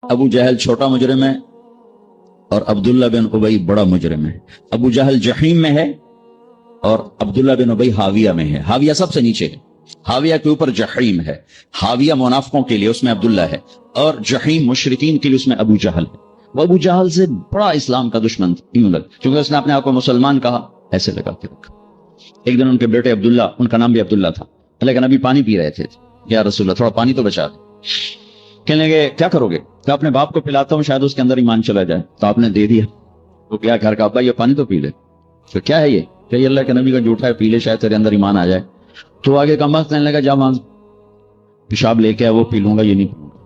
ابو جہل چھوٹا مجرم ہے اور عبداللہ بن ابی بڑا مجرم ہے. ابو جہل جحیم میں ہے اور عبداللہ بن ابی حاویہ میں ہے. حاویہ سب سے نیچے ہے, حاویہ کے اوپر جحیم ہے. حاویہ منافقوں کے لیے, اس میں عبداللہ ہے, اور جحیم مشرکین کے لیے, اس میں ابو جہل ہے. وہ ابو جہل سے بڑا اسلام کا دشمن یوں لگ, کیونکہ اس نے اپنے آپ کو مسلمان کہا, ایسے لگا کے رکھا. ایک دن ان کے بیٹے عبداللہ, ان کا نام بھی عبداللہ تھا, لیکن ابھی پانی پی رہے تھے, یا رسول اللہ تھوڑا پانی تو بچا دے. کہنے لگے کیا کرو گے؟ کہ اپنے باپ کو پلاتا ہوں, شاید اس کے اندر ایمان چلا جائے. تو آپ نے دے دیا. وہ کیا گھر کا ابا یہ پانی تو پی لے. تو کیا ہے یہ؟ کہ یہ اللہ کے نبی کا جھوٹا ہے, پی لے شاید تیرے اندر ایمان آ جائے. تو آگے کم وقت کہنے لگا جا وہاں پیشاب لے کے آیا, وہ پی لوں گا, یہ نہیں پیوں گا.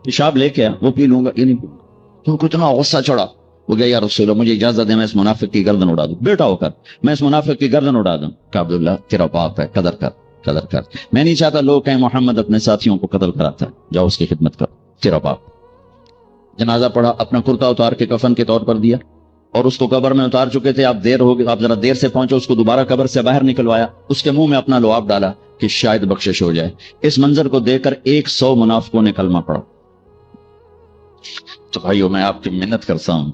پیشاب لے کے آیا, وہ پی لوں گا, یہ نہیں پیوں گا. تو کتنا غصہ چڑھا. وہ گیا یا رسول اللہ مجھے اجازت دے, میں اس منافق کی گردن اڑا دوں. بیٹا ہو کر میں اس منافق کی گردن اڑا دوں. کہ عبداللہ تیرا باپ ہے, قدر کر, قدر کر. میں نہیں چاہتا لوگ کہیں محمد اپنے ساتھیوں کو قتل کراتا ہے, جاؤ اس کی خدمت کر, تیرا باپ. جنازہ پڑھا, اپنا کرتا اتار کے کفن کے طور پر دیا, اور اس کو قبر میں اتار چکے تھے. آپ دیر ہو گئی, آپ ذرا دیر سے پہنچے, اس کو دوبارہ قبر سے باہر نکلوایا, اس کے منہ میں اپنا لعاب ڈالا کہ شاید بخشش ہو جائے. اس منظر کو دیکھ کر 100 منافقوں نے کلمہ پڑھا. تو بھائیو میں آپ کی منت کرتا ہوں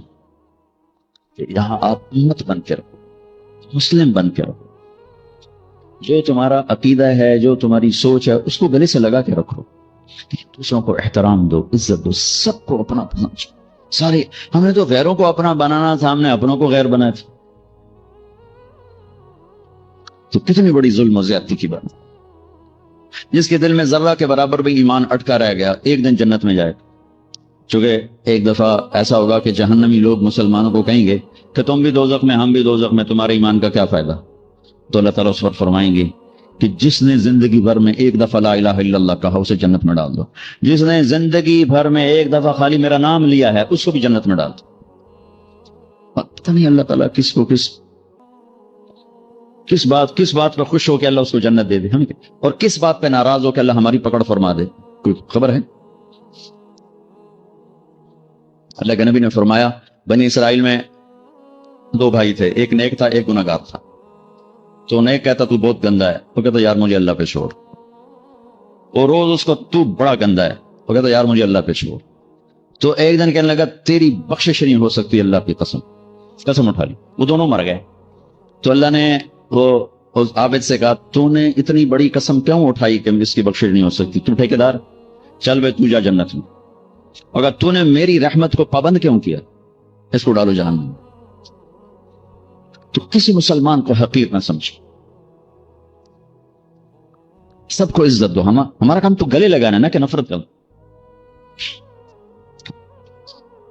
کہ یہاں آپ امت بن کے رہو, مسلم بن کے رہو. جو تمہارا عقیدہ ہے, جو تمہاری سوچ ہے, اس کو گلے سے لگا کے رکھو. دوسروں کو احترام دو, عزت دو, سب کو اپنا سمجھو. سارے ہم نے تو غیروں کو اپنا بنانا تھا, ہم نے اپنوں کو غیر بنایا تھا. تو کتنی بڑی ظلم و زیادتی کی بات. جس کے دل میں ذرہ کے برابر بھی ایمان اٹکا رہ گیا, ایک دن جنت میں جائے. چونکہ ایک دفعہ ایسا ہوگا کہ جہنمی لوگ مسلمانوں کو کہیں گے کہ تم بھی دوزخ میں, ہم بھی دوزخ میں, تمہارے ایمان کا کیا فائدہ. تو اللہ تعالیٰ اس پر فرمائیں گے کہ جس نے زندگی بھر میں ایک دفعہ لا الہ الا اللہ کہا, اسے جنت میں ڈال دو. جس نے زندگی بھر میں ایک دفعہ خالی میرا نام لیا ہے, اس کو بھی جنت میں ڈال دو. پتہ نہیں اللہ تعالیٰ کس کو کس بات پر خوش ہو کہ اللہ اس کو جنت دے دے, ہم اور کس بات پہ ناراض ہو کہ اللہ ہماری پکڑ فرما دے. کوئی خبر ہے؟ اللہ کے نبی نے فرمایا بنی اسرائیل میں 2 بھائی تھے, ایک نیک تھا, ایک گناہگار تھا. تو نیک کہتا تو بہت گندا ہے, وہ کہتا یار مجھے اللہ پہ چھوڑ. اور روز اس کو تو بڑا گندا ہے, وہ کہتا یار مجھے اللہ پہ چھوڑ. تو ایک دن کہنے لگا تیری بخشش نہیں ہو سکتی اللہ کی قسم اٹھا لی. وہ دونوں مر گئے. تو اللہ نے وہ اس عابد سے کہا تو نے اتنی بڑی قسم کیوں اٹھائی کہ اس کی بخشش نہیں ہو سکتی؟ تو ٹھیکیدار, چل بے تو جا جنت میں. اگر تو نے میری رحمت کو پابند کیوں کیا, اس کو ڈالو جہنم. تو کسی مسلمان کو حقیر نہ سمجھو, سب کو عزت دو. ہمارا کام تو گلے لگانا نا کہ نفرت کرو.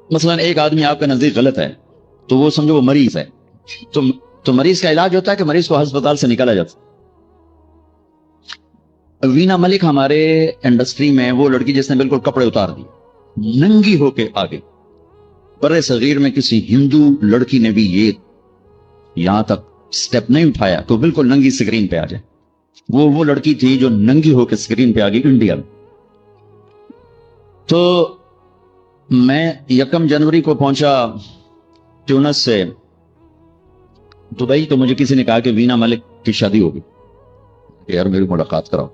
مثلا ایک آدمی آپ کے نزدیک غلط ہے تو وہ سمجھو وہ مریض ہے, تو مریض کا علاج ہوتا ہے کہ مریض کو ہسپتال سے نکالا جاتا. وینا ملک ہمارے انڈسٹری میں وہ لڑکی جس نے بالکل کپڑے اتار دیے, ننگی ہو کے آگے. برے صغیر میں کسی ہندو لڑکی نے بھی یہ یہاں تک سٹیپ نہیں اٹھایا تو بالکل ننگی سکرین پہ آ جائے. وہ لڑکی تھی جو ننگی ہو کے سکرین پہ آ گئی انڈیا میں. تو میں 1 جنوری کو پہنچا ٹیونس سے دبئی, تو مجھے کسی نے کہا کہ وینا ملک کی شادی ہوگی, یار میری ملاقات کراؤ,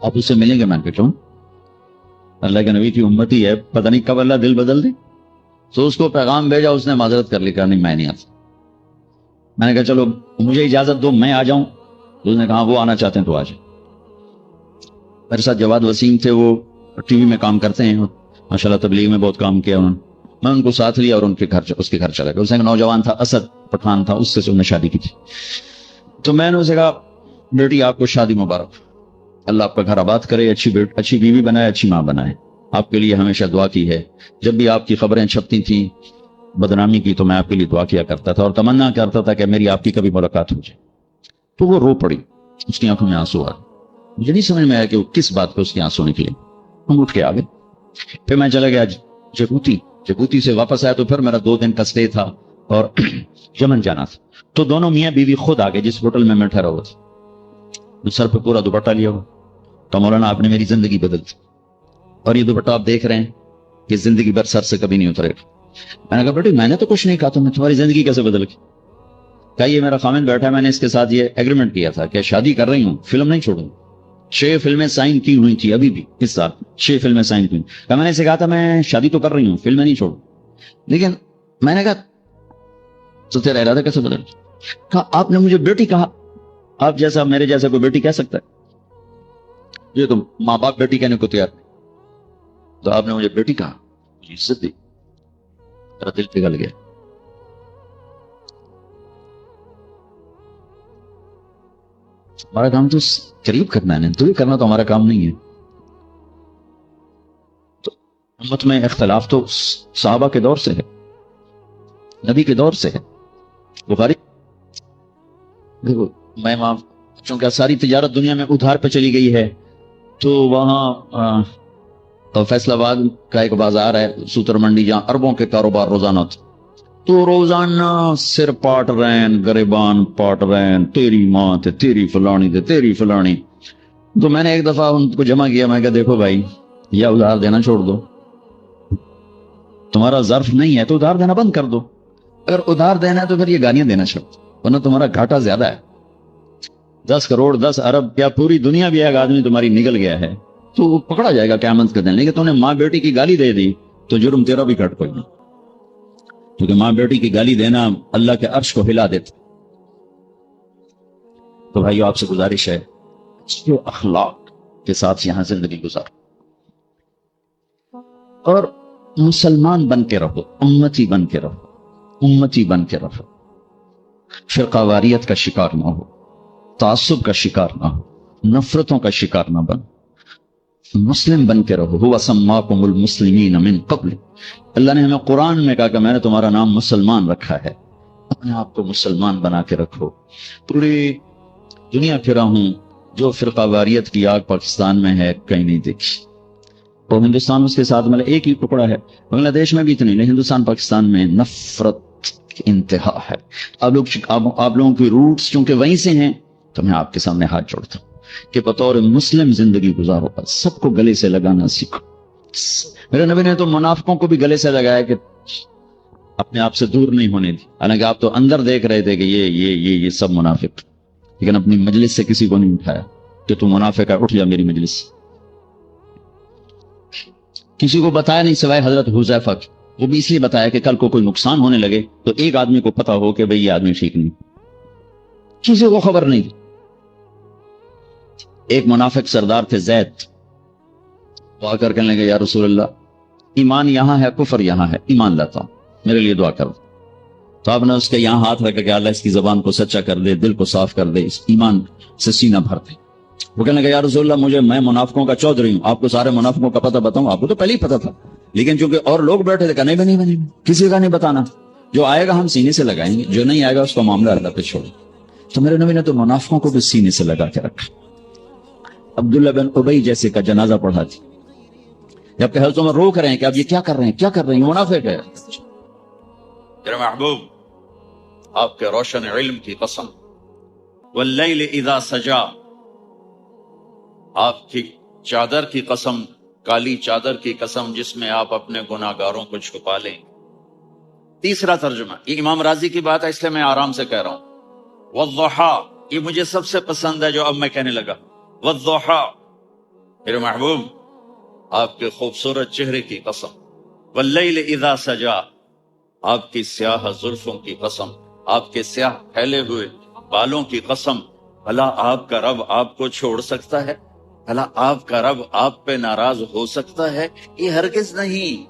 آپ اس سے ملیں گے. میں نے کہا اللہ کے نبی کی امتی ہے, پتہ نہیں کب اللہ دل بدل دے. تو اس کو پیغام بھیجا, اس نے معذرت کر لی, کہا نہیں میں نہیں آتا. میں نے کہا چلو مجھے اجازت دو میں آ جاؤں. تو اس نے کہا وہ آنا چاہتے ہیں تو آ جائیں. میرے ساتھ جواد وسیم تھے, وہ ٹی وی میں کام کرتے ہیں, ماشاءاللہ تبلیغ میں بہت کام کیا انہوں نے. میں ان کو ساتھ لیا اور اس کے گھر چلا گیا. اس نے ایک نوجوان تھا, اسد پٹھان تھا, اس سے انہوں نے شادی کی تھی. تو میں نے اسے کہا بیٹی آپ کو شادی مبارک, اللہ آپ کا گھر آباد کرے, اچھی بیوی بنائے, اچھی ماں بنائے. آپ کے لیے ہمیشہ دعا کی ہے. جب بھی آپ کی خبریں چھپتی تھیں بدنامی کی تو میں آپ کے لیے دعا کیا کرتا تھا اور تمنا کرتا تھا کہ میری آپ کی کبھی ملاقات ہو جائے. تو وہ رو پڑی, اس کی آنکھوں میں آنسو آ گئے. مجھے نہیں سمجھ میں آیا کہ وہ کس بات پہ اس کی آنسو نکلے. ہم اٹھ کے آ گئے. پھر میں چلا گیا جبوتی سے واپس آیا تو پھر میرا 2 دن کا سٹے تھا اور یمن جانا تھا. تو دونوں میاں بیوی خود آ گئے جس ہوٹل میں ٹھہرا ہوا تھا. سر پہ پورا دوپٹہ لیا ہوا. تو مولانا آپ نے میری زندگی بدل دی, اور یہ دوپٹہ آپ دیکھ رہے ہیں کہ زندگی بھر سر سے کبھی نہیں اترے گا. میں نے کہا بیٹی میں نے تو کچھ نہیں کہا, تمہاری زندگی کیسے بدل گئی؟ کہا یہ میرا خامن بیٹھا ہے, میں نے اس کے ساتھ یہ ایگریمنٹ کیا تھا کہ شادی کر رہی ہوں, فلم نہیں چھوڑوں. 6 فلمیں سائن کی ہوئی تھی ابھی بھی اس سال 6 فلمیں سائن کی ہوئی. میں نے سے کہا تھا میں شادی تو کر رہی ہوں فلمیں نہیں چھوڑوں, لیکن میں نے کہا تو تیرا ارادہ کیسے بدل؟ کہا آپ نے مجھے بیٹی کہا, آپ جیسا میرے جیسا کوئی بیٹی کہہ سکتا ہے؟ یہ تو ماں باپ بیٹی کہنے کو تیار نہیں, تو آپ نے مجھے بیٹی کہا, مجھے عزت دی, میرا دل پگھل گیا. ہمارا کام تو قریب کرنا ہے, دور کرنا تو ہمارا کام نہیں ہے. تو امت میں اختلاف تو صحابہ کے دور سے ہے, نبی کے دور سے ہے. بخاری دیکھو, میں وہاں چونکہ ساری تجارت دنیا میں ادھار پہ چلی گئی ہے, تو وہاں فیصل آباد کا ایک بازار ہے سوتر منڈی, جہاں اربوں کے کاروبار روزانہ تھے. تو روزانہ سر پاٹ رین, گریبان پاٹ رین, تیری ماں تھے, تیری فلانی تھے, تیری فلانی. تو میں نے ایک دفعہ ان کو جمع کیا, میں کہا دیکھو بھائی, یا ادھار دینا چھوڑ دو, تمہارا ظرف نہیں ہے تو ادھار دینا بند کر دو. اگر ادھار دینا ہے تو پھر یہ گالیاں دینا چھوڑ دو, ورنہ تمہارا گھاٹا زیادہ ہے. 10 کروڑ 10 ارب یا پوری دنیا بھی ایک آدمی تمہاری نکل گیا ہے تو وہ پکڑا جائے گا قیامت کے دن. لیکن تم نے ماں بیٹی کی گالی دے دی تو جرم تیرا بھی گھٹ کوئی نہیں, کیونکہ ماں بیٹی کی گالی دینا اللہ کے عرش کو ہلا دیتا. تو بھائیو آپ سے گزارش ہے اچھے اخلاق کے ساتھ یہاں زندگی گزارو, اور مسلمان بن کے رہو, امتی بن کے رہو, امتی بن کے رہو. فرقہ واریت کا شکار نہ ہو, تعصب کا شکار نہ ہو, نفرتوں کا شکار نہ بن, مسلم بن کے رہو. هو سماکم المسلمین من قبل, اللہ نے ہمیں قرآن میں کہا کہ میں نے تمہارا نام مسلمان رکھا ہے. اپنے آپ کو مسلمان بنا کے رکھو. پوری دنیا پھرا ہوں, جو فرقہ واریت کی آگ پاکستان میں ہے کہیں نہیں دیکھی. اور ہندوستان اس کے ساتھ مطلب ایک ہی ٹکڑا ہے, بنگلہ دیش میں بھی اتنی نہیں, ہندوستان پاکستان میں نفرت کی انتہا ہے. آپ لوگوں کی روٹس چونکہ وہیں سے ہیں, تو میں آپ کے سامنے ہاتھ جوڑتا ہوں کہ بطور مسلم زندگی گزارو, سب کو گلے سے لگانا سیکھو. میرے نبی نے تو منافقوں کو بھی گلے سے لگایا کہ اپنے آپ سے دور نہیں ہونے دی, حالانکہ آپ تو اندر دیکھ رہے تھے کہ یہ سب منافق, لیکن اپنی مجلس سے کسی کو نہیں اٹھایا کہ تو منافق ہے, اٹھ جا میری مجلس سے. کسی کو بتایا نہیں سوائے حضرت حذیفہ کی, وہ بھی اس لیے بتایا کہ کل کو کوئی نقصان ہونے لگے تو ایک آدمی کو پتا ہو کہ بھئی یہ آدمی ٹھیک نہیں, کسی کو خبر نہیں. ایک منافق سردار تھے زید, دعا کر کہنے لگے یا رسول اللہ, ایمان یہاں ہے کفر یہاں ہے, ایمان لاتا ہوں, میرے لیے دعا کرو. تو آپ نے اس کے یہاں ہاتھ رکھا کہ اللہ اس کی زبان کو سچا کر دے, دل کو صاف کر دے, اس ایمان سے سینہ بھر دے. وہ کہنے لگے یا رسول اللہ میں منافقوں کا چودھری ہوں, آپ کو سارے منافقوں کا پتہ بتاؤں؟ آپ کو تو پہلے ہی پتہ تھا, لیکن چونکہ اور لوگ بیٹھے تھے کہ نہیں, کسی کا نہیں بتانا, جو آئے گا ہم سینے سے لگائیں گے, جو نہیں آئے گا اس کا معاملہ اللہ پہ چھوڑیں. تو میرے نبی نے تو منافقوں کو بھی سینے سے لگا کے رکھا. عبداللہ بن ابی جیسے کا جنازہ پڑھا تھی, جب کہ حضرت عمر روک رہے ہیں کہ اب یہ کیا کر رہے ہیں, منافق ہے. میرے محبوب, آپ کے روشن علم کی قسم, واللیل اذا سجا, آپ کی چادر کی قسم, کالی چادر کی قسم جس میں آپ اپنے گناہگاروں کو چھپا لیں. تیسرا ترجمہ, یہ امام راضی کی بات ہے اس لیے میں آرام سے کہہ رہا ہوں. والضحا, یہ مجھے سب سے پسند ہے جو اب میں کہنے لگا. والضحا, میرے محبوب آپ کے خوبصورت چہرے کی قسم. واللیل اذا سجا, آپ کی سیاہ زلفوں کی قسم, آپ کے سیاہ پھیلے ہوئے بالوں کی قسم. بھلا آپ کا رب آپ کو چھوڑ سکتا ہے؟ بھلا آپ کا رب آپ پہ ناراض ہو سکتا ہے؟ یہ ہرگز نہیں.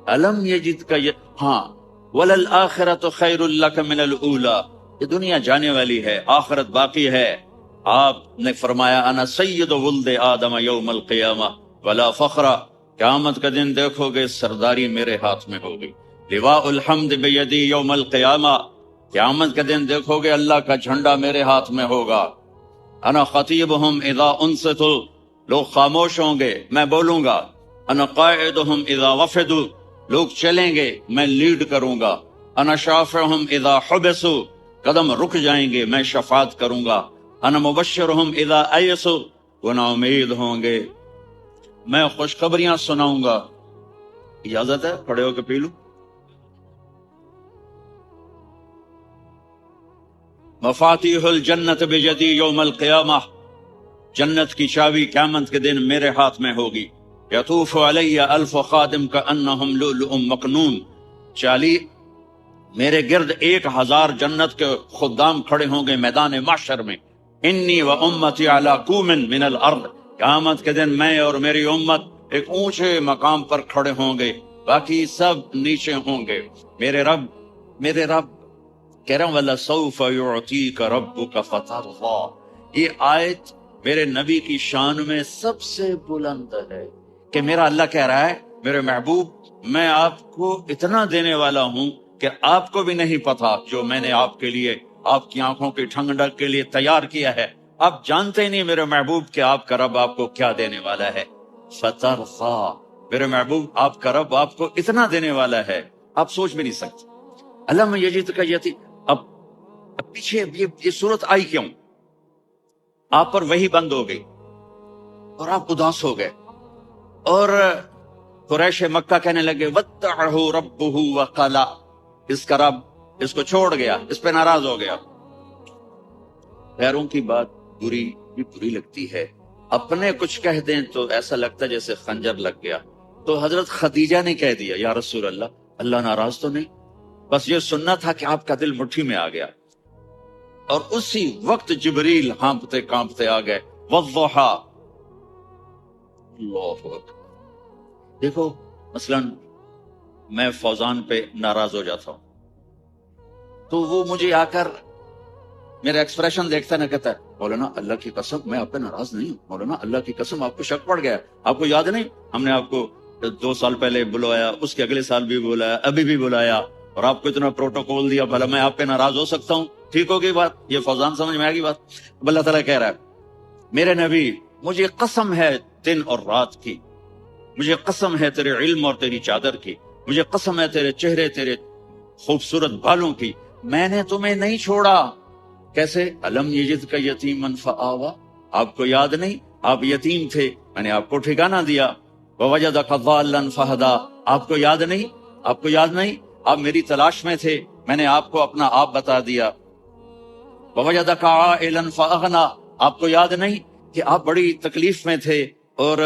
علم یجد کا ہاں, وللآخرۃ خیر لک من الاولی, یہ دنیا جانے والی ہے, آخرت باقی ہے. آپ نے فرمایا انا سید ولد آدم یوم القیامہ ولا فخر, قیامت کا دن دیکھو گے سرداری میرے ہاتھ میں ہوگی. لواء الحمد بیدی یوم القیامہ, قیامت کے دن دیکھو گے اللہ کا جھنڈا میرے ہاتھ میں ہوگا. انا خطیبہم اذا انصتوا, لوگ خاموش ہوں گے میں بولوں گا. انا قائدہم اذا وفدوا, لوگ چلیں گے میں لیڈ کروں گا. انا شافعہم اذا حبسوا, قدم رک جائیں گے میں شفاعت کروں گا. انا مبشرہم اذا ایسوا, وہ نا امید ہوں گے میں خوشخبریاں سناؤں گا. اجازت ہے کھڑے ہو کے پی لوں؟ مفاتیح الجنت بجدی یوم القیامہ, جنت کی چابی قیامت کے دن میرے ہاتھ میں ہوگی. یطوف علی الف خادم کانہم لؤلؤ مکنون. میرے گرد 1000 جنت کے خدام کھڑے ہوں گے میدان محشر میں. انی و امتی علی قوم من الارض. قیامت کے دن میں اور میری امت ایک اونچے مقام پر کھڑے ہوں گے، باقی سب نیچے ہوں گے. میرے رب کہہ رہا ہوں وَلَسَوْفَ يُعْطِيكَ رَبُّكَ فَتَرْضَىٰ. یہ آیت میرے نبی کی شان میں سب سے بلند ہے کہ میرا اللہ کہہ رہا ہے میرے محبوب میں آپ کو اتنا دینے والا ہوں کہ آپ کو بھی نہیں پتا جو میں نے آپ کے لیے، آپ کی آنکھوں کی ٹھنڈک کے لیے تیار کیا ہے. آپ جانتے ہی نہیں میرے محبوب کہ آپ کا رب آپ کو کیا دینے والا ہے. فَتَرْضَىٰ. میرے محبوب آپ کا رب آپ کو اتنا دینے والا ہے آپ سوچ بھی نہیں سکتے. علم یجدک یتیم. اب پیچھے یہ صورت آئی کیوں؟ آپ پر وحی بند ہو گئی اور آپ اداس ہو گئے اور قریش مکہ کہنے لگے وَاتَّعَهُ رَبُّهُ وَقَلَا. اس کا رب اس کو چھوڑ گیا، اس پہ ناراض ہو گیا. غیروں کی بات بری لگتی ہے، اپنے کچھ کہہ دیں تو ایسا لگتا ہے جیسے خنجر لگ گیا. تو حضرت خدیجہ نے کہہ دیا یا رسول اللہ ناراض تو نہیں، بس یہ سننا تھا کہ آپ کا دل مٹھی میں آ گیا. اور اسی وقت جبریل ہانپتے کانپتے آ گئے. والضحا. اللہ اکبر. دیکھو مثلا میں فوزان پہ ناراض ہو جاتا ہوں تو وہ مجھے آ کر میرا ایکسپریشن دیکھتا نہ کہتا ہے مولانا اللہ کی قسم میں آپ پہ ناراض نہیں ہوں، مولانا اللہ کی قسم آپ کو شک پڑ گیا. آپ کو یاد نہیں ہم نے آپ کو 2 سال پہلے بلایا، اس کے اگلے سال بھی بلایا، ابھی بھی بلایا اور آپ کو اتنا پروٹوکول دیا، بھلا میں آپ پہ ناراض ہو سکتا ہوں؟ ٹھیک ہوگی بات؟ یہ فوزان سمجھ میں آ گئی بات؟ اللہ تعالیٰ کہہ رہا ہے میرے نبی مجھے قسم ہے دن اور رات کی، مجھے قسم ہے تیرے علم اور تیری چادر کی، مجھے قسم ہے تیرے چہرے تیرے خوبصورت بالوں کی، میں نے تمہیں نہیں چھوڑا. کیسے؟ الم یجدک یتیما فآویٰ. آپ کو یاد نہیں آپ یتیم تھے، میں نے آپ کو ٹھکانہ دیا. ووجدک ضالا فہدیٰ. آپ کو یاد نہیں آپ میری تلاش میں تھے، میں نے آپ کو اپنا آپ بتا دیا. ووجدک عائلا فاغنیٰ. آپ کو یاد نہیں کہ آپ بڑی تکلیف میں تھے اور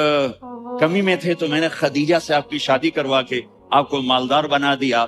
کمی میں تھے تو میں نے خدیجہ سے آپ کی شادی کروا کے آپ کو مالدار بنا دیا.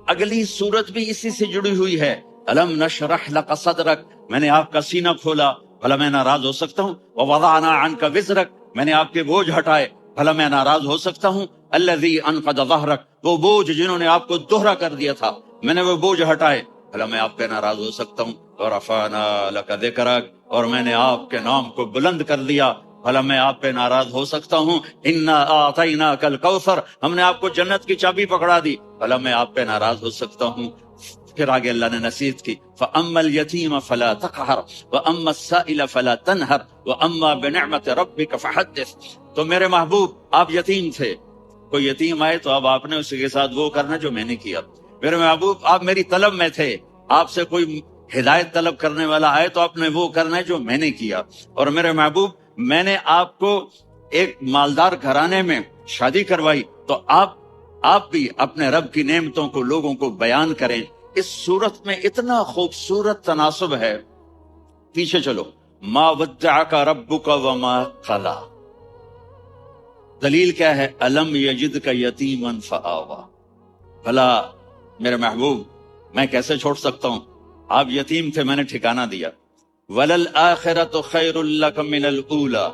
اگلی صورت بھی اسی سے جڑی ہوئی ہے. الم نشرح لک صدرک. میں نے آپ کا سینہ کھولا، بھلا میں ناراض ہو سکتا ہوں؟ ووضعنا عنک وزرک. میں نے آپ کے بوجھ ہٹائے، بھلا میں ناراض ہو سکتا ہوں؟ الذی انقض ظہرک. وہ بوجھ جنہوں نے آپ کو دوہرا کر دیا تھا میں نے وہ بوجھ ہٹائے، بھلا میں آپ پہ ناراض ہو سکتا ہوں؟ ورفعنا لک ذکرک. اور میں نے آپ کے نام کو بلند کر دیا، بھلا میں آپ پہ ناراض ہو سکتا ہوں؟ انا اعطیناک الکوثر. ہم نے آپ کو جنت کی چابی پکڑا دی، بھلا میں آپ پہ ناراض ہو سکتا ہوں؟ پھر آگے اللہ نے نصیحت کی فَأَمَّا الْيَتِيمَ فَلَا تَقْهَرْ وَأَمَّا السَّائِلَ فَلَا تَنْهَرْ وَأَمَّا بِنِعْمَةِ رَبِّكَ فَحَدِّثْ. تو میرے محبوب آپ یتیم تھے، کوئی یتیم آئے تو اب آپ نے اس کے ساتھ وہ کرنا جو میں نے کیا. میرے محبوب آپ میری طلب میں تھے، آپ سے کوئی ہدایت طلب کرنے والا آئے تو آپ نے وہ کرنا ہے جو میں نے کیا. اور میرے محبوب میں نے آپ کو ایک مالدار گھرانے میں شادی کروائی تو آپ بھی اپنے رب کی نعمتوں کو لوگوں کو بیان کریں. اس صورت میں اتنا خوبصورت تناسب ہے. پیچھے چلو. ما ودعک ربک وما قلی. دلیل کیا ہے؟ الم یجدک یتیما فآویٰ. بھلا میرے محبوب میں کیسے چھوڑ سکتا ہوں؟ آپ یتیم تھے، میں نے ٹھکانہ دیا. وَلَلْآخِرَةُ خَيْرٌ لَكَ مِنَ الْأُولَىٰ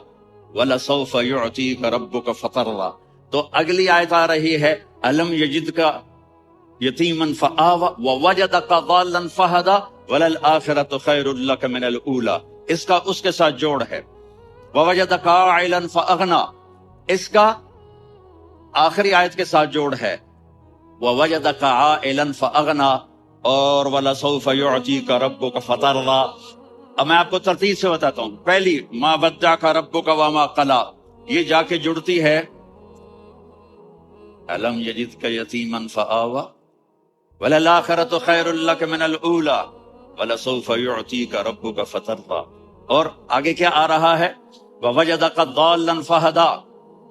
وَلَسَوْفَ يُعْطِيكَ رَبُّكَ فَتَرْضَىٰ. تو اگلی آیت آ رہی ہے الم یجدک یتیما فآویٰ ووجدک ضالا فہدیٰ وَلَلْآخِرَةُ خَيْرٌ لَكَ مِنَ الْأُولَىٰ. اس کا اس کے ساتھ جوڑ ہے. ووجدک عائلا فأغنیٰ. اس کا آخری آیت کے ساتھ جوڑ ہے. ووجدک عائلا فأغنیٰ اور وَلَسَوْفَ يُعْطِيكَ رَبُّكَ فَتَرْضَىٰ. اب میں آپ کو ترتیب سے بتاتا ہوں. پہلی ما ودعک ربک وما قلی، یہ جا کے جڑتی ہے الم یجدک یتیما فآویٰ وَلَلْآخِرَةُ خَيْرٌ لَكَ مِنَ الْأُولَىٰ وَلَسَوْفَ يُعْطِيكَ رَبُّكَ فَتَرْضَىٰ. اور آگے کیا آ رہا ہے؟ وَوَجَدَكَ ضَالًّا فَهَدَىٰ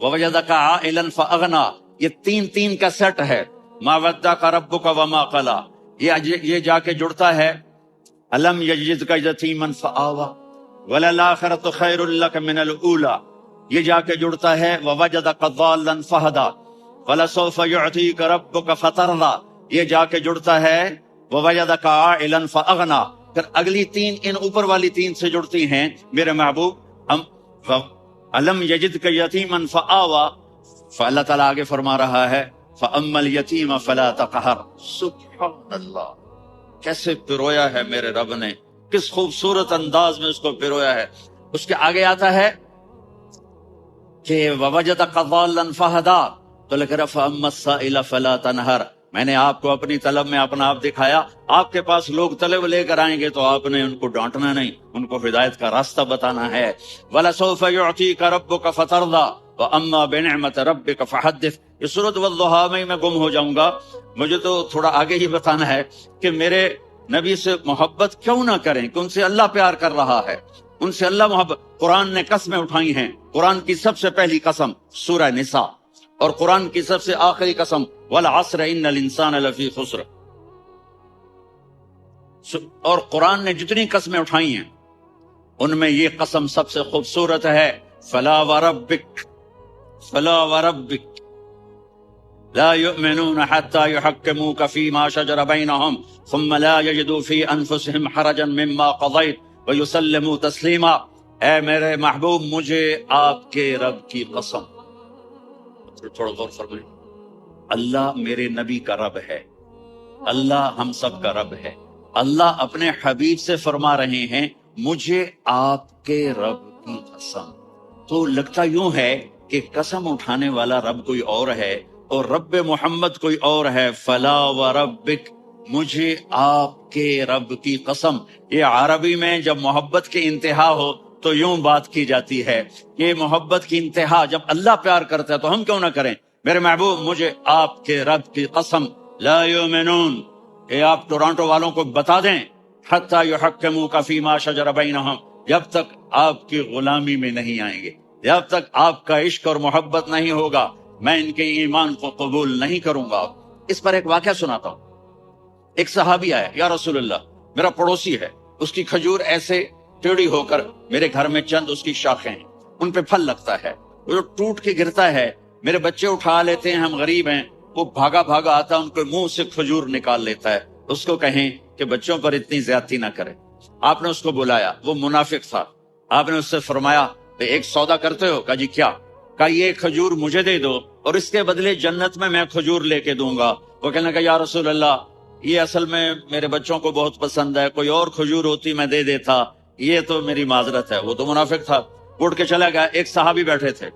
وَوَجَدَكَ عَائِلًا فَأَغْنَىٰ. یہ تین کا سیٹ ہے. ما ودعک ربک وما قلی یہ جا کے جڑتا ہے الم یجدک یتیما فآویٰ وَلَلْآخِرَةُ خَيْرٌ لَكَ مِنَ الْأُولَى، یہ جا کے جڑتا ہے وَوَجَدَكَ ضَالًّا فَهَدَى، وَلَسَوْفَ يُعْطِيكَ رَبُّكَ فَتَرْضَى، یہ جا کے جڑتا ہے وَوَجَدَكَ عَائِلًا فَأَغْنَى، پھر اگلی تین ان اوپر والی تین سے جڑتی ہیں میرے محبوب أَلَمْ يَجِدْكَ يَتِيمًا فَآوَى، فاللہ تعالیٰ آگے فرما رہا ہے فَأَمَّا الْيَتِيمَ فَلَا تَقْهَرْ۔ سبحان اللہ، کیسے پرویا ہے میرے رب نے، کس خوبصورت انداز میں اس کو پرویا ہے۔ اس کے آگے آتا ہے کہ وَوَجَدَكَ ضَالًّا فَهَدَى، تو لکھ رہا فَأَمَّا السَّائِلَ فَلَا تَنْهَرْ، میں نے آپ کو اپنی طلب میں اپنا آپ دکھایا، آپ کے پاس لوگ طلب لے کر آئیں گے تو آپ نے ان کو ڈانٹنا نہیں، ان کو ہدایت کا راستہ بتانا ہے۔ وَلَسَوْفَ يُعْطِيكَ رَبُّكَ فَتَرْضَى وَأَمَّا بِنِعْمَةِ رَبِّكَ فَحَدِّثْ۔ یہ سورۃ والضحیٰ میں گم ہو جاؤں گا، مجھے تو تھوڑا آگے ہی بتانا ہے کہ میرے نبی سے محبت کیوں نہ کریں، کہ ان سے اللہ پیار کر رہا ہے، ان سے اللہ محبت۔ قرآن نے قسمیں اٹھائی ہیں، قرآن کی سب سے پہلی قسم سورہ نساء، اور قرآن کی سب سے آخری قسم والعصر ان الانسان لفی خسر۔ اور قرآن نے جتنی قسمیں اٹھائی ہیں ان میں یہ قسم سب سے خوبصورت ہے، فلا وربک، فلا وربک لا يؤمنون حتى يحكموك فيما شجر بينهم ثم لا يجدوا في انفسهم حرجا مما قضيت ويسلموا تسلیما۔ اے میرے محبوب، مجھے آپ کے رب کی قسم، تھوڑا غور فرمائیں، اللہ میرے نبی کا رب ہے، اللہ ہم سب کا رب ہے، اللہ اپنے حبیب سے فرما رہے ہیں مجھے آپ کے رب کی قسم۔ تو لگتا یوں ہے کہ قسم اٹھانے والا رب کوئی اور ہے اور رب محمد کوئی اور ہے۔ فلا وربک، مجھے آپ کے رب کی قسم۔ یہ عربی میں جب محبت کی انتہا ہو تو یوں بات کی جاتی ہے، یہ محبت کی انتہا جب اللہ پیار کرتا ہے تو ہم کیوں نہ کریں۔ میرے محبوب، مجھے آپ کے رب کی قسم، لا یؤمنون، کہ آپ ٹورانٹو والوں کو بتا دیں، حتی یحکموک فیما شجر بینہم، جب تک آپ کی غلامی میں نہیں آئیں گے، جب تک آپ کا عشق اور محبت نہیں ہوگا، میں ان کے ایمان کو قبول نہیں کروں گا۔ اس پر ایک واقعہ سناتا ہوں۔ ایک صحابی آیا، یا رسول اللہ، میرا پڑوسی ہے، اس کی کھجور ایسے ٹیڑھی ہو کر میرے گھر میں چند اس کی شاخیں ہیں، ان پہ پھل لگتا ہے، وہ ٹوٹ کے گرتا ہے، میرے بچے اٹھا لیتے ہیں، ہم غریب ہیں، وہ بھاگا بھاگا آتا ہے، ان کے منہ سے کھجور نکال لیتا ہے۔ اس کو کہیں کہ بچوں پر اتنی زیادتی نہ کرے۔ آپ نے اس کو بلایا، وہ منافق تھا، آپ نے اس سے فرمایا کہ ایک سودا کرتے ہو؟ کہا جی کیا؟ کہا یہ کھجور مجھے دے دو اور اس کے بدلے جنت میں کھجور لے کے دوں گا۔ وہ کہنے لگا یا رسول اللہ، یہ اصل میں میرے بچوں کو بہت پسند ہے، کوئی اور کھجور ہوتی میں دے دیتا، یہ تو میری معذرت ہے۔ وہ تو منافق تھا، اٹھ کے چلا گیا۔ ایک صحابی بیٹھے تھے،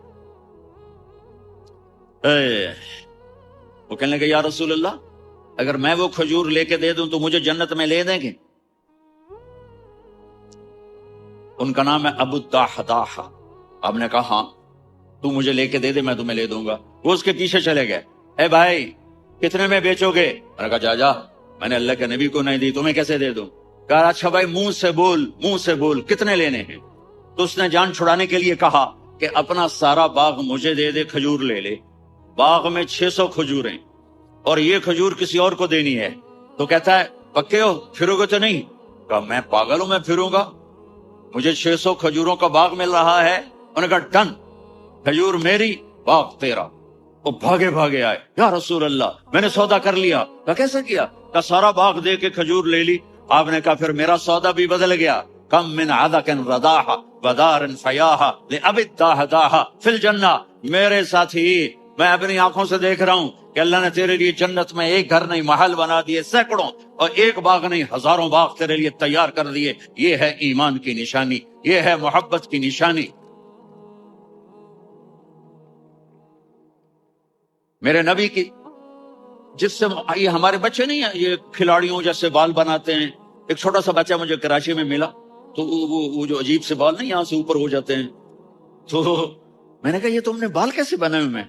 وہ کہنے لگا یا رسول اللہ، اگر میں وہ کھجور لے کے دے دوں تو مجھے جنت میں لے دیں گے؟ ان کا نام ہے ابو الدحداح۔ آپ نے کہا ہاں، تو مجھے لے کے دے دے، میں تمہیں لے دوں گا۔ وہ اس کے پیچھے چلے گئے، اے بھائی کتنے میں بیچو گے؟ میں نے کہا جا میں نے اللہ کے نبی کو نہیں دی، تمہیں کیسے دے دوں؟ کہا اچھا بھائی منہ سے بول، منہ سے بول، کتنے لینے ہیں؟ تو اس نے جان چھڑانے کے لیے کہا کہ اپنا سارا باغ مجھے دے دے، کھجور لے لے۔ باغ میں 600 کھجوریں اور یہ کھجور کسی اور کو دینی ہے۔ تو کہتا ہے پکے ہو، پھرو گے تو نہیں؟ کہا میں پاگل ہوں، میں پھروں گا؟ مجھے 600 کھجوروں کا باغ مل رہا ہے۔ انہوں نے کہا ڈن، کھجور میری، باغ تیرا۔ وہ بھاگے بھاگے آئے، یا رسول اللہ میں نے سودا کر لیا۔ کہا کیسے کیا؟ کہا سارا باغ دے کے کھجور لے لی۔ آپ نے کہا پھر میرا سودا بھی بدل گیا۔ کم من عدق رداح ودار فیاح لأبی الدحداح فی الجنہ۔ میرے ساتھی، میں اپنی آنکھوں سے دیکھ رہا ہوں کہ اللہ نے تیرے لیے جنت میں ایک گھر نہیں محل بنا دیے سینکڑوں، اور ایک باغ نہیں ہزاروں باغ تیرے لیے تیار کر دیے۔ یہ ہے ایمان کی نشانی، یہ ہے محبت کی نشانی۔ میرے نبی کی جس سے یہ ہمارے بچے نہیں ہیں، یہ کھلاڑیوں جیسے بال بناتے ہیں۔ ایک چھوٹا سا بچہ مجھے کراچی میں ملا، تو وہ جو عجیب سے بال نہیں یہاں سے اوپر ہو جاتے ہیں، تو میں نے کہا یہ تم نے بال کیسے بنائے ہوئے ہیں؟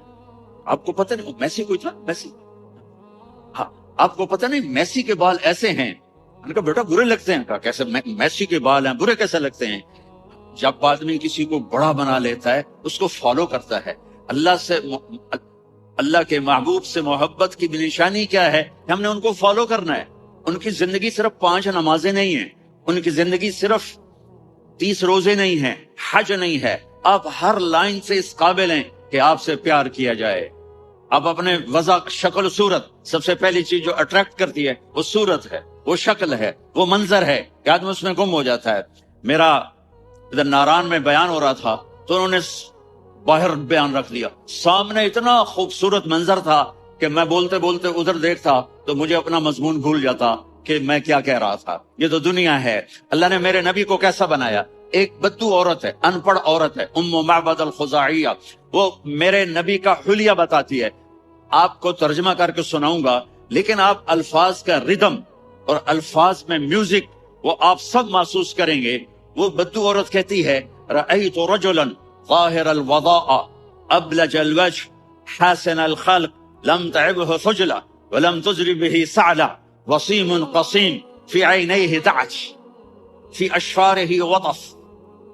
آپ کو پتہ نہیں میسی کوئی تھا؟ میسی، ہاں آپ کو پتہ نہیں میسی کے بال ایسے ہیں؟ میں نے کہا بیٹا برے لگتے ہیں۔ کہا کیسے میسی کے بال ہیں برے کیسے لگتے ہیں؟ جب آدمی کسی کو بڑا بنا لیتا ہے اس کو فالو کرتا ہے۔ اللہ کے محبوب سے محبت کی نشانی کیا ہے؟ ہم نے ان کو فالو کرنا ہے۔ ان کی زندگی صرف 5 نمازیں نہیں ہیں، ان کی زندگی صرف 30 روزے نہیں ہیں، حج نہیں ہے، آپ ہر لائن سے اس قابل ہیں کہ آپ سے پیار کیا جائے. آپ اپنے وضع، شکل و صورت، سب سے پہلی چیز جو اٹریکٹ کرتی ہے وہ صورت ہے، وہ شکل ہے، وہ منظر ہے کہ آدمی اس میں گم ہو جاتا ہے. میرا ادھر ناران میں بیان ہو رہا تھا تو انہوں نے باہر بیان رکھ دیا، سامنے اتنا خوبصورت منظر تھا کہ میں بولتے بولتے ادھر دیکھتا تو مجھے اپنا مضمون بھول جاتا کہ میں کیا کہہ رہا تھا. یہ تو دنیا ہے. اللہ نے میرے نبی کو کیسا بنایا؟ ایک بدو عورت ہے، ان پڑھ عورت ہے، ام معبد الخزاعیہ، وہ میرے نبی کا حلیہ بتاتی ہے. آپ کو ترجمہ کر کے سناؤں گا، لیکن آپ الفاظ کا ردم اور الفاظ میں میوزک وہ آپ سب محسوس کریں گے. وہ بدو عورت کہتی ہے، رأیت رجلا ظاہر الوضاء ابلج الوجه حاسن الخلق لم تعبه خجلة ولم تجر به سعلة وصيم قصيم في عينيه دعج في أشفاره وطف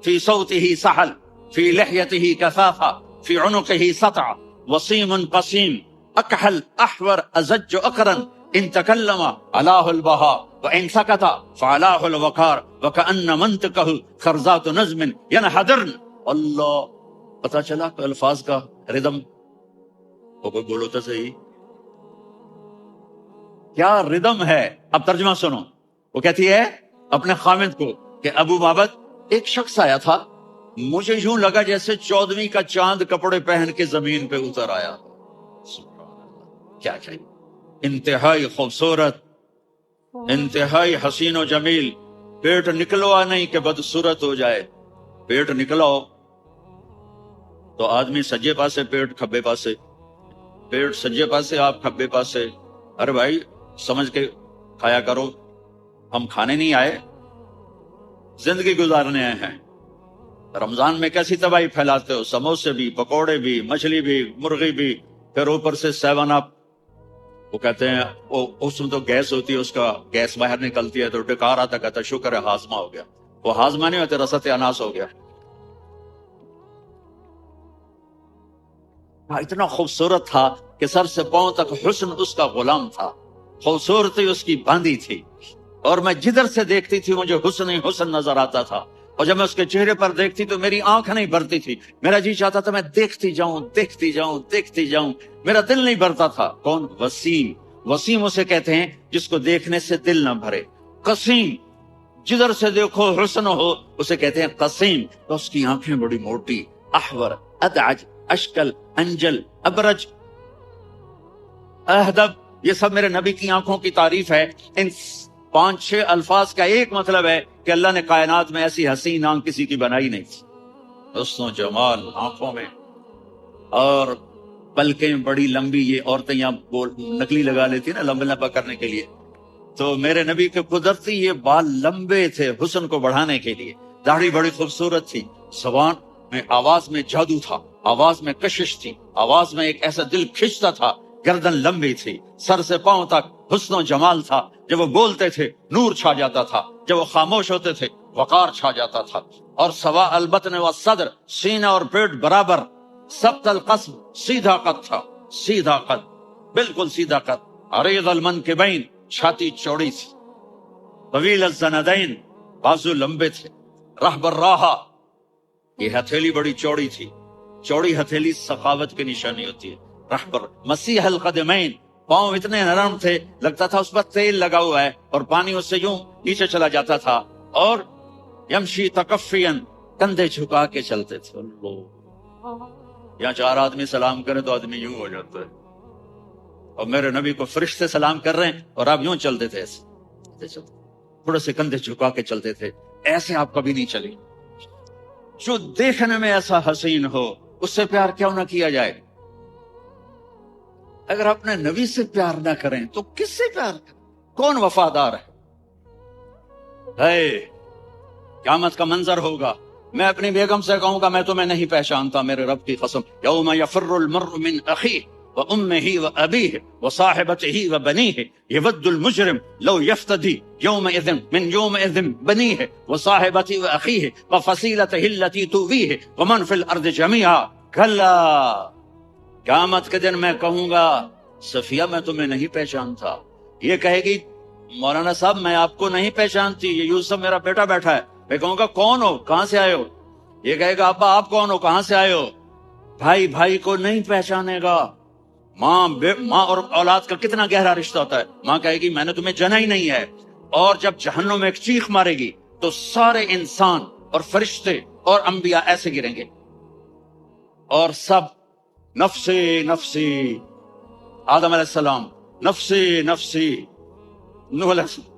في صوته سحل في لحيته كثافة في عنقه سطع وصيم قصيم أكحل أحور أزج أقرن إن تكلم علاه البهاء وإن سكت فعلاه الوقار وكأن منطقه خرزات نظم ينحدرن. اللہ، پتا چلا کہ الفاظ کا ردم. وہ کوئی بولو تو صحیح، کیا ردم ہے. اب ترجمہ سنو. وہ کہتی ہے اپنے خامد کو کہ ابو معبد، ایک شخص آیا تھا، مجھے یوں لگا جیسے 14ویں کا چاند کپڑے پہن کے زمین پہ اتر آیا. سبحان اللہ، کیا چاہیے. انتہائی خوبصورت، انتہائی حسین و جمیل. پیٹ نکلوا نہیں کہ بدصورت ہو جائے. پیٹ نکلاؤ تو آدمی سجے پاسے پیٹ، کھبے پاسے پیٹ، سجے پاسے آپ، کھبے پاسے. ارے بھائی سمجھ کے کھایا کرو. ہم کھانے نہیں آئے، زندگی گزارنے آئے ہیں. رمضان میں کیسی تباہی پھیلاتے ہو، سموسے بھی، پکوڑے بھی، مچھلی بھی، مرغی بھی، پھر اوپر سے 7 اپ. وہ کہتے ہیں اس میں تو گیس ہوتی ہے، اس کا گیس باہر نکلتی ہے تو ڈکار آتا، کہتا شکر ہے ہاضمہ ہو گیا. وہ ہاضمہ نہیں ہوتے، رسط اناس ہو گیا. اتنا خوبصورت تھا کہ سر سے پاؤں تک حسن اس کا غلام تھا، خوبصورتی اس کی باندھی تھی، اور میں جدھر سے دیکھتی تھی مجھے حسن ہی حسن نظر آتا تھا. اور جب میں اس کے چہرے پر دیکھتی تو میری آنکھ نہیں بھرتی تھی، میرا جی چاہتا تھا میں دیکھتی جاؤں دیکھتی جاؤں دیکھتی جاؤں، میرا دل نہیں بھرتا تھا. کون؟ وسیم. وسیم اسے کہتے ہیں جس کو دیکھنے سے دل نہ بھرے. قسیم، جدھر سے دیکھو حسن ہو، اسے کہتے ہیں قسیم. تو اس کی آنکھیں بڑی موٹی، احور، ادعج، اشکل، انجل، ابرج، اہدب، یہ سب میرے نبی کی آنکھوں کی تعریف ہے. ان 5-6 الفاظ کا ایک مطلب ہے کہ اللہ نے کائنات میں ایسی حسین آنکھ کسی کی بنائی نہیں تھی. حسن و جمال آنکھوں میں، اور پلکیں بڑی لمبی. یہ عورتیں یہاں نکلی لگا لیتی ہیں نا لمبا لمبا کرنے کے لیے، تو میرے نبی کے قدرتی یہ بال لمبے تھے حسن کو بڑھانے کے لیے. داڑھی بڑی خوبصورت تھی. زبان میں، آواز میں جادو تھا، آواز میں کشش تھی، آواز میں ایک ایسا دل کھنچتا تھا. گردن لمبی تھی، سر سے پاؤں تک حسن و جمال تھا. جب وہ بولتے تھے نور چھا جاتا تھا، جب وہ خاموش ہوتے تھے وقار چھا جاتا تھا. اور سوا البطن و صدر، سینہ اور پیٹ برابر. سبت القصب، سیدھا قد تھا، سیدھا قد، بالکل سیدھا قد. عریض المنکبین، چھاتی چوڑی تھی. طویل الزندین، بازو لمبے تھے. رہب الراحہ، یہ ہتھیلی بڑی چوڑی تھی. چوڑی ہتھیلی سخاوت کی نشانی ہوتی ہے. رہبر. مسیح القدمین، پاؤں اتنے نرم تھے لگتا تھا اس پر تیل لگا ہوا ہے، اور پانی اس سے یوں نیچے چلا جاتا تھا. اور یمشی تکفین، کندھے جھکا کے چلتے تھے. اللہ، یہاں 4 آدمی سلام کریں تو آدمی یوں ہو جاتا ہے. اور میرے نبی کو فرشتے سلام کر رہے ہیں اور آپ یوں چلتے تھے، ایسے تھوڑے سے کندھے جھکا کے چلتے تھے. ایسے آپ کبھی نہیں چلے. جو دیکھنے میں ایسا حسین ہو اس سے پیار کیوں نہ کیا جائے؟ اگر اپنے نبی سے پیار نہ کریں تو کس سے پیار کریں؟ کون وفادار ہے؟ قیامت کا منظر ہوگا. میں اپنی بیگم سے کہوں گا میں تمہیں نہیں پہچانتا، میرے رب کی قسم. یوم یفر المرء من اخیہ وامہ وابیہ وصاحبتہ وبنیہ یود المجرم لو یفتدی یومئذ من یومئذ بنیہ وصاحبتہ واخیہ وفصیلتہ التی تؤویہ ومن فی الارض جمیعا. کلا، قیامت کے دن میں کہوں گا صفیہ میں تمہیں نہیں پہچانتا. یہ کہے گی مولانا صاحب میں آپ کو نہیں پہچانتی، یہ یوسف میرا بیٹا بیٹھا ہے. میں کہوں گا کون ہو, کہاں سے آئے ہو؟ یہ کہے گا ابا آپ کون ہو, کہاں سے آئے ہو؟ بھائی بھائی کو نہیں پہچانے گا. ماں اور اولاد کا کتنا گہرا رشتہ ہوتا ہے. ماں کہے گی میں نے تمہیں جنا ہی نہیں ہے. اور جب جہنم میں ایک چیخ مارے گی تو سارے انسان اور فرشتے اور انبیاء ایسے گریں گے, اور سب نفسی نفسی. آدم علیہ السلام نفسی نفسی, نوح علیہ السلام